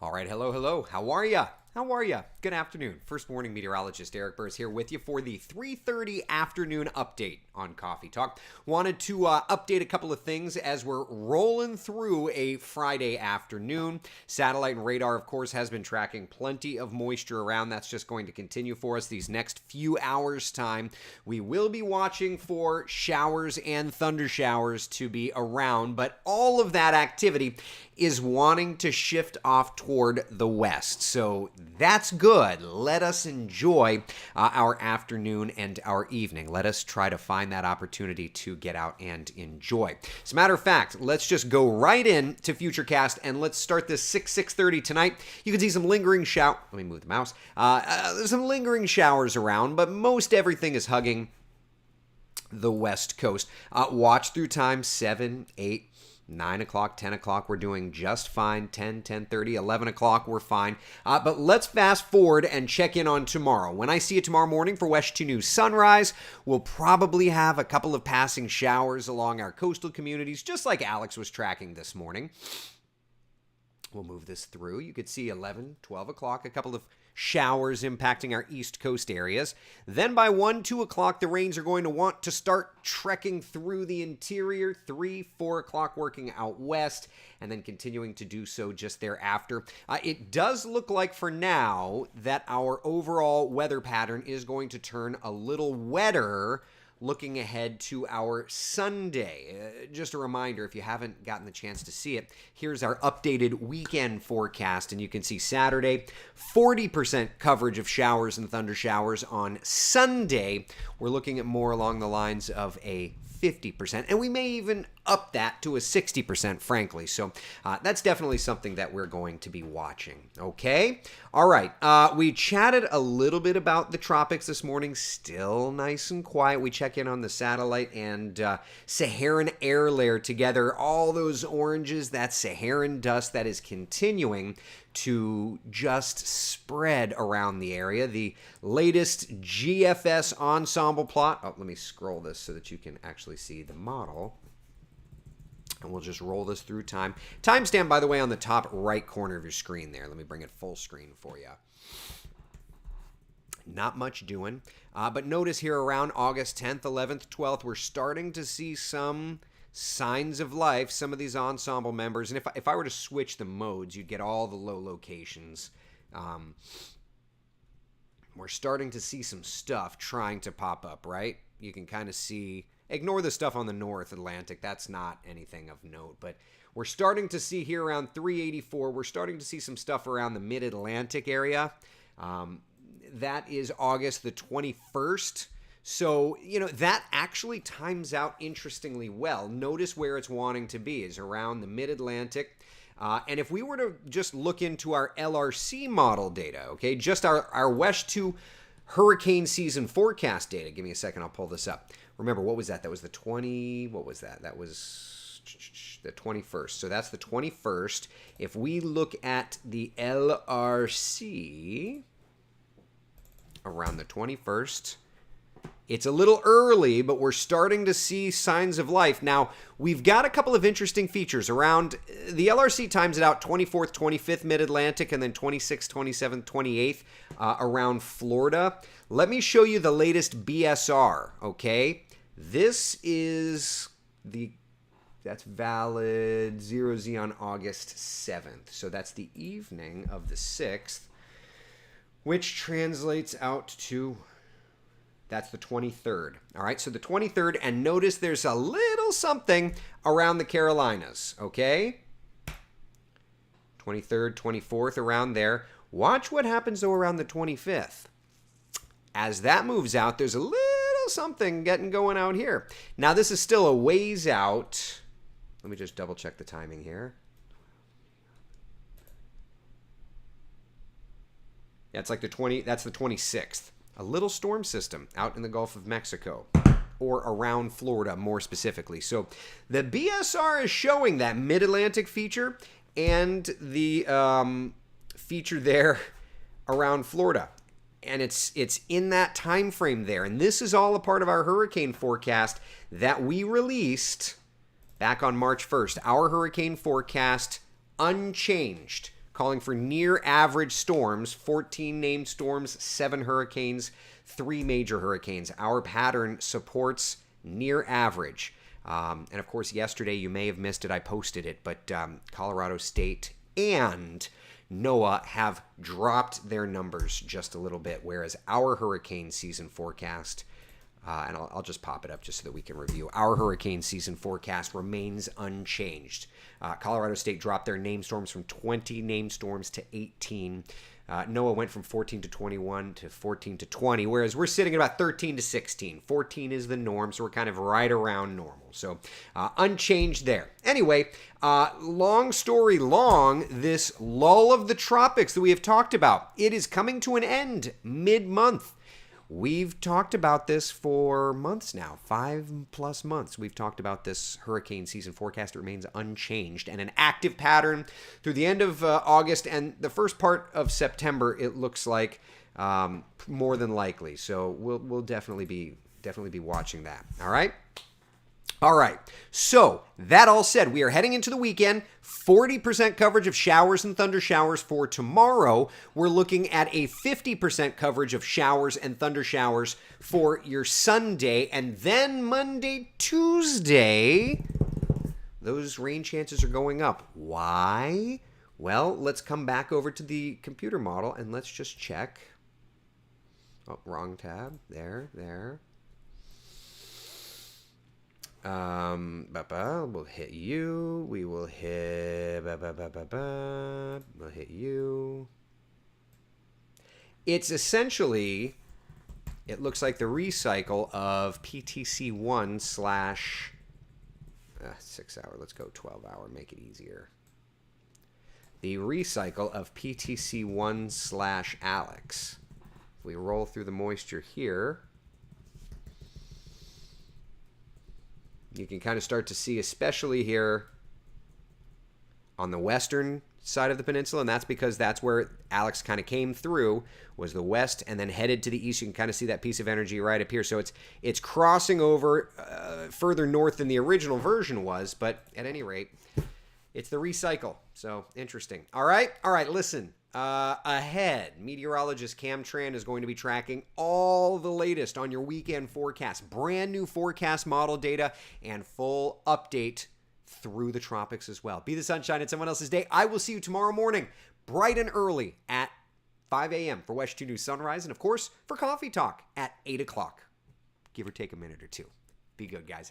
All right, hello. How are ya? How are ya? Good afternoon. First Morning Meteorologist Eric Burrs here with you for the 3:30 afternoon update on Coffee Talk. Wanted to update a couple of things as we're rolling through a Friday afternoon. Satellite and radar, of course, has been tracking plenty of moisture around. That's just going to continue for us these next few hours' time. We will be watching for showers and thunder showers to be around, but all of that activity is wanting to shift off toward the west. So that's good. Let us enjoy our afternoon and our evening. Let us try to find that opportunity to get out and enjoy. As a matter of fact, let's just go right in to Futurecast and let's start this 6:30 tonight. You can see some lingering let me move the mouse. There's some lingering showers around, but most everything is hugging the west coast. Watch through time 7, 8, 9 o'clock, 10 o'clock, we're doing just fine. 10, 10:30, 11 o'clock, we're fine. But let's fast forward and check in on tomorrow. When I see you tomorrow morning for West 2 News Sunrise, we'll probably have a couple of passing showers along our coastal communities, just like Alex was tracking this morning. We'll move this through. You could see 11, 12 o'clock, a couple of showers impacting our east coast areas. Then by 1, 2 o'clock, the rains are going to want to start trekking through the interior. 3, 4 o'clock working out west, and then continuing to do so just thereafter. It does look like for now that our overall weather pattern is going to turn a little wetter looking ahead to our Sunday. Just a reminder, if you haven't gotten the chance to see it, here's our updated weekend forecast, and you can see Saturday, 40% coverage of showers and thunder showers. On Sunday, we're looking at more along the lines of a 50%, and we may even up that to a 60%, frankly. So that's definitely something that we're going to be watching. Okay? All right. We chatted a little bit about the tropics this morning. Still nice and quiet. We check in on the satellite and Saharan air layer together. All those oranges, that Saharan dust that is continuing to just spread around the area. The latest GFS ensemble plot. Oh, let me scroll this so that you can actually see the model. And we'll just roll this through time. Timestamp, by the way, on the top right corner of your screen there. Let me bring it full screen for you. Not much doing. But notice here around August 10th, 11th, 12th, we're starting to see some signs of life. Some of these ensemble members. And if I were to switch the modes, you'd get all the low locations. We're starting to see some stuff trying to pop up, right? You can kind of see... Ignore the stuff on the North Atlantic. That's not anything of note. But we're starting to see here around 384. We're starting to see some stuff around the Mid-Atlantic area. That is August the 21st. So, that actually times out interestingly well. Notice where it's wanting to be is around the Mid-Atlantic. And if we were to just look into our LRC model data, okay, just our West 2 hurricane season forecast data. Give me a second. I'll pull this up. Remember, what was that? That was the 20... What was that? That was the 21st. So that's the 21st. If we look at the LRC around the 21st, it's a little early, but we're starting to see signs of life. Now, we've got a couple of interesting features around... The LRC times it out 24th, 25th Mid-Atlantic, and then 26th, 27th, 28th around Florida. Let me show you the latest BSR, okay? This is that's valid 0Z on August 7th. So that's the evening of the 6th, which translates out to... That's the 23rd. All right, so the 23rd, and notice there's a little something around the Carolinas, okay? 23rd, 24th, around there. Watch what happens, though, around the 25th. As that moves out, there's a little something getting going out here. Now, this is still a ways out. Let me just double-check the timing here. Yeah, it's like that's the 26th. A little storm system out in the Gulf of Mexico, or around Florida more specifically. So the BSR is showing that Mid-Atlantic feature and the feature there around Florida. And it's in that time frame there. And this is all a part of our hurricane forecast that we released back on March 1st. Our hurricane forecast unchanged. calling for near average storms, 14 named storms, 7 hurricanes, 3 major hurricanes. Our pattern supports near average. And of course, yesterday, you may have missed it, I posted it, but Colorado State and NOAA have dropped their numbers just a little bit, whereas our hurricane season forecast, and I'll just pop it up just so that we can review, our hurricane season forecast remains unchanged. Colorado State dropped their named storms from 20 named storms to 18. NOAA went from 14 to 21 to 14 to 20, whereas we're sitting at about 13 to 16. 14 is the norm, so we're kind of right around normal. So unchanged there. Anyway, long story long, this lull of the tropics that we have talked about, it is coming to an end mid-month. We've talked about this for months now, 5+ months. We've talked about this hurricane season forecast. It remains unchanged and an active pattern through the end of August and the first part of September. It looks like more than likely. So we'll definitely be watching that. All right. All right, so that all said, we are heading into the weekend. 40% coverage of showers and thunder showers for tomorrow. We're looking at a 50% coverage of showers and thunder showers for your Sunday. And then Monday, Tuesday, those rain chances are going up. Why? Well, let's come back over to the computer model and let's just check. Oh, wrong tab. There. We'll hit you. We will hit. We'll hit you. It's essentially, it looks like the recycle of PTC1 / 6 hour. Let's go 12 hour. Make it easier. The recycle of PTC1 / Alex. If we roll through the moisture here, you can kind of start to see, especially here on the western side of the peninsula, and that's because that's where Alex kind of came through, was the west, and then headed to the east. You can kind of see that piece of energy right up here. So it's crossing over further north than the original version was, but at any rate, it's the recycle. So interesting. All right, listen. Ahead, meteorologist Cam Tran is going to be tracking all the latest on your weekend forecast, brand new forecast model data, and full update through the tropics as well. Be the sunshine in someone else's day. I will see you tomorrow morning, bright and early at 5 a.m. for West 2 News Sunrise, and of course, for Coffee Talk at 8 o'clock, give or take a minute or two. Be good, guys.